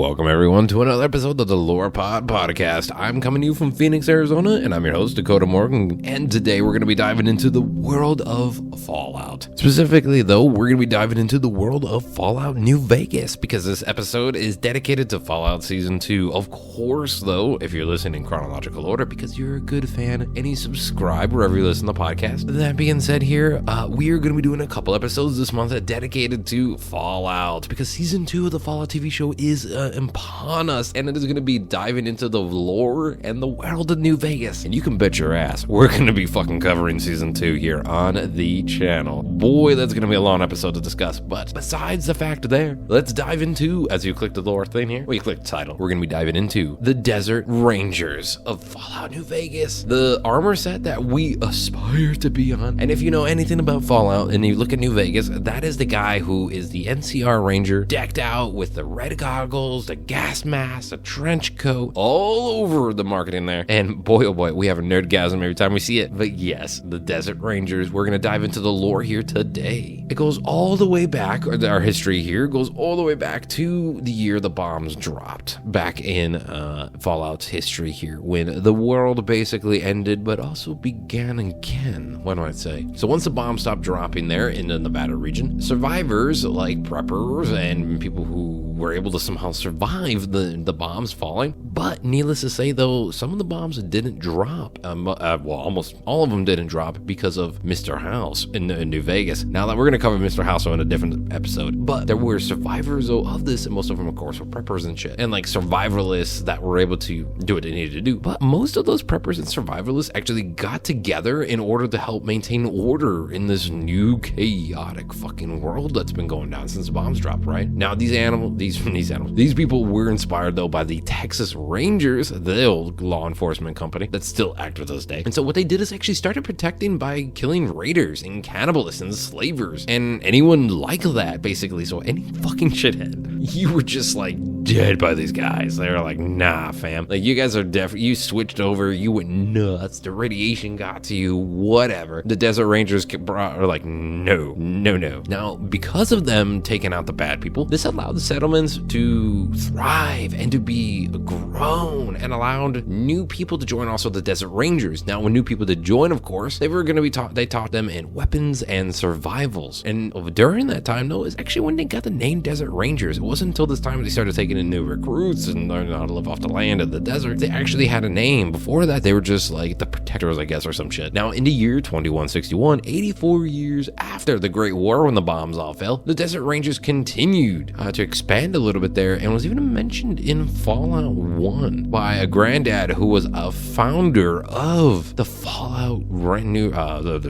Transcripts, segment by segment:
Welcome everyone to another episode of the Lore Pod Podcast. I'm coming to you from Phoenix, Arizona, and I'm your host, Dakota Morgan. And today we're going to be diving into the world of Fallout. Specifically, though, we're going to be diving into the world of Fallout New Vegas, because this episode is dedicated to Fallout Season 2. Of course, though, if you're listening in chronological order, because you're a good fan and you subscribe wherever you listen to the podcast. That being said here, we are going to be doing a couple episodes this month dedicated to Fallout, because Season 2 of the Fallout TV show is upon us, and it is going to be diving into the lore and the world of New Vegas. And you can bet your ass we're going to be fucking covering Season 2 here on the channel. Boy, that's going to be a long episode to discuss, but besides the fact there, let's dive into, as you click the lore thing here, well, you click the title, we're going to be diving into the Desert Rangers of Fallout New Vegas, the armor set that we aspire to be on. And if you know anything about Fallout and you look at New Vegas, that is the guy who is the NCR Ranger, decked out with the red goggles, the gas mask, a trench coat, all over the marketing there. And boy, oh boy, we have a nerdgasm every time we see it. But yes, the Desert Rangers, we're going to dive into the lore here today. It goes all the way back, or our history here goes all the way back to the year the bombs dropped, back in Fallout's history here, when the world basically ended, but also began again, what do I say? So once the bombs stopped dropping there in the Nevada region, survivors like preppers and people who were able to somehow survive the bombs falling. But needless to say, though, some of the bombs didn't drop. Well, almost all of them didn't drop because of Mr. House in New Vegas. Now that we're going to cover Mr. House in a different episode, but there were survivors of this, and most of them, of course, were preppers and shit, and like survivalists that were able to do what they needed to do. But most of those preppers and survivalists actually got together in order to help maintain order in this new chaotic fucking world that's been going down since the bombs dropped, right? Now, these people were inspired, though, by the Texas Rangers, the old law enforcement company that still act to this day. And so what they did is actually started protecting by killing raiders and cannibalists and slavers and anyone like that, basically. So any fucking shithead, you were just like dead by these guys. They were like, nah, fam. Like, you guys are you switched over, you went nuts, the radiation got to you, whatever. The Desert Rangers are like, no. Now, because of them taking out the bad people, this allowed the settlements to thrive and to be grown, and allowed new people to join also the Desert Rangers. Now, when new people did join, of course, they were going to be taught, they taught them in weapons and survivals. And during that time, though, is actually when they got the name Desert Rangers. It wasn't until this time they started taking in new recruits and learning how to live off the land of the desert. They actually had a name. Before that, they were just like the protectors, I guess, or some shit. Now, in the year 2161, 84 years after the Great War, when the bombs all fell, the Desert Rangers continued to expand a little bit there, and was even mentioned in Fallout 1 by a granddad who was a founder of the Fallout the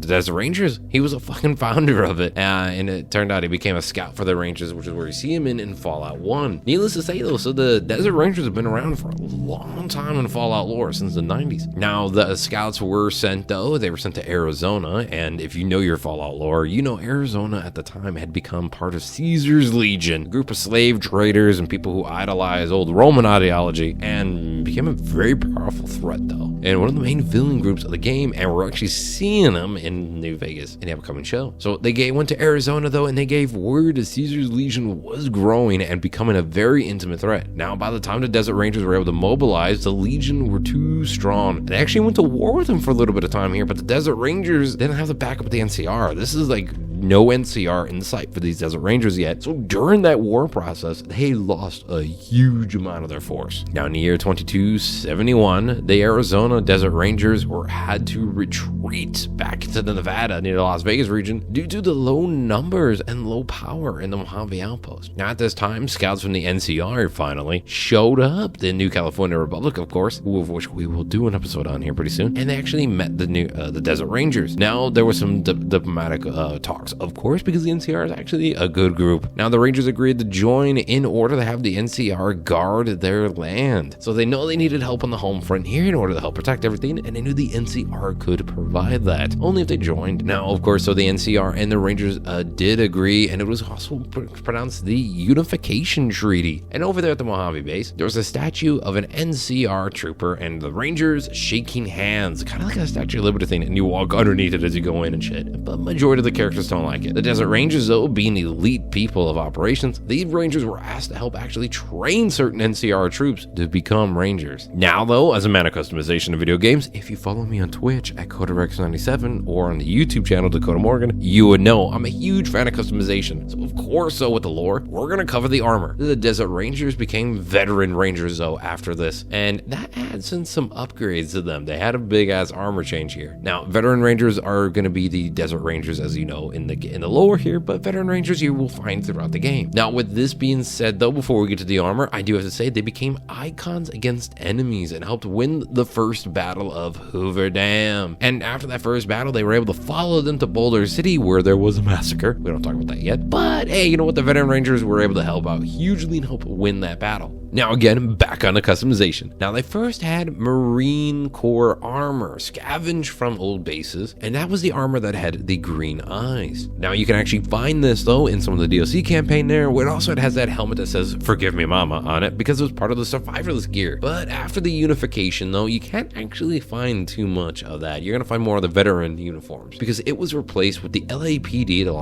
Desert Rangers. He was a fucking founder of it, and it turned out he became a scout for the Rangers, which is where you see him in Fallout 1. Needless to say, though, so the Desert Rangers have been around for a long time in Fallout lore, since the 90s. Now, the scouts were sent, though, they were sent to Arizona, and if you know your Fallout lore, you know Arizona at the time had become part of Caesar's Legion, a group of slave traders and people who idolize old Roman ideology, and became a very powerful threat, though, and one of the main villain groups of the game, and we're actually seeing them in New Vegas in the upcoming show. So they went to Arizona, though, and they gave word that Caesar's Legion was growing and becoming a very intimate threat. Now, by the time the Desert Rangers were able to mobilize, the Legion were too strong. They actually went to war with them for a little bit of time here, but the Desert Rangers didn't have the backup of the NCR. This is like no NCR in sight for these Desert Rangers yet. So during that war process, they lost a huge amount of their force. Now, in the year 2271, the Arizona Desert Rangers had to retreat back to the Nevada near the Las Vegas region due to the low numbers and low power in the Mojave Outpost. Now, at this time, scouts from the NCR finally showed up, the New California Republic, of course, of which we will do an episode on here pretty soon, and they actually met the Desert Rangers. Now, there was some diplomatic talks, of course, because the NCR is actually a good group. Now, the Rangers agreed to join in order to have the NCR guard their land. So they know they needed help on the home front here in order to help protect everything, and they knew the NCR could provide that, only if they joined. Now, of course, so the NCR and the Rangers did agree, and it was also pronounced the Unification Treaty. And over there at the Mojave base, there was a statue of an NCR trooper and the Rangers shaking hands, kind of like a Statue of Liberty thing, and you walk underneath it as you go in and shit. But majority of the characters don't don't like it. The Desert Rangers, though, being elite people of operations, these Rangers were asked to help actually train certain NCR troops to become Rangers. Now, though, as a man of customization of video games, if you follow me on Twitch at CodaRex97 or on the YouTube channel Dakota Morgan, you would know I'm a huge fan of customization. So of course, so with the lore, we're gonna cover the armor. The Desert Rangers became veteran Rangers though after this, and that adds in some upgrades to them. They had a big ass armor change here. Now, veteran Rangers are gonna be the Desert Rangers, as you know, in the lore here, but veteran Rangers you will find throughout the game. Now, with this being said though, before we get to the armor, I do have to say they became icons against enemies and helped win the first battle of Hoover Dam. And after that first battle, they were able to follow them to Boulder City, where there was a massacre. We don't talk about that yet, but hey, you know what? The veteran Rangers were able to help out hugely and help win that battle. Now again, back on the customization. Now they first had Marine Corps armor scavenged from old bases, and that was the armor that had the green eyes. Now you can actually find this though in some of the DLC campaign there, where it also has that helmet that says "Forgive me, Mama" on it because it was part of the survivalist gear. But after the unification though, you can't actually find too much of that. You're gonna find more of the veteran uniforms because it was replaced with the LAPD, the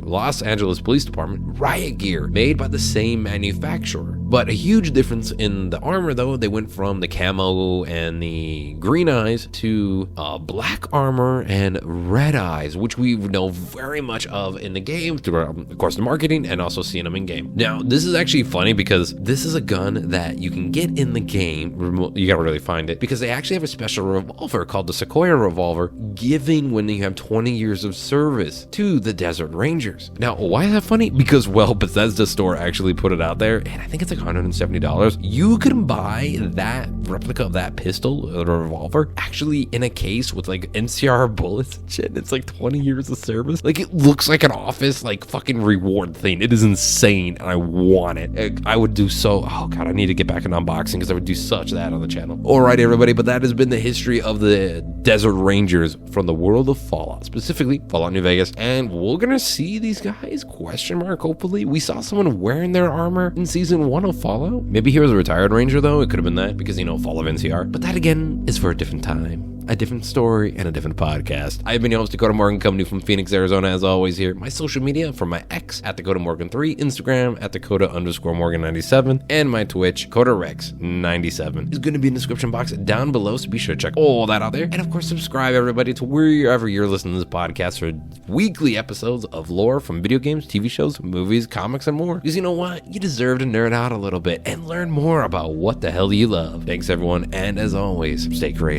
Los Angeles Police Department, riot gear made by the same manufacturer. But a huge difference in the armor though, they went from the camo and the green eyes to black armor and red eyes, which we know very much of in the game through, of course, the marketing and also seeing them in game. Now, this is actually funny because this is a gun that you can get in the game. You gotta really find it because they actually have a special revolver called the Sequoia revolver, giving when you have 20 years of service to the Desert Rangers. Now, why is that funny? Because, well, Bethesda store actually put it out there, and I think it's like $170. You can buy that replica of that pistol or revolver actually in a case with like NCR bullets and shit. It's like 20 years of service. Like, it looks like an office like fucking reward thing. It is insane, and I want it. I would do so. Oh god, I need to get back in unboxing because I would do such that on the channel. All right, everybody, but that has been the history of the Desert Rangers from the world of Fallout, specifically Fallout New Vegas, and we're gonna see these guys, question mark, hopefully. We saw someone wearing their armor in season 1 of Fallout. Maybe he was a retired ranger though. It could have been that because, you know, Fall of NCR, but that again is for a different time, a different story, and a different podcast. I've been your host, Dakota Morgan, coming to you from Phoenix, Arizona, as always here. My social media from my X at Dakota Morgan 3, Instagram at Dakota_Morgan97, and my Twitch, CodaRex97, is going to be in the description box down below, so be sure to check all that out there. And of course, subscribe everybody to wherever you're listening to this podcast for weekly episodes of lore from video games, TV shows, movies, comics, and more. Because you know what? You deserve to nerd out a little bit and learn more about what the hell you love. Thanks everyone, and as always, stay creative.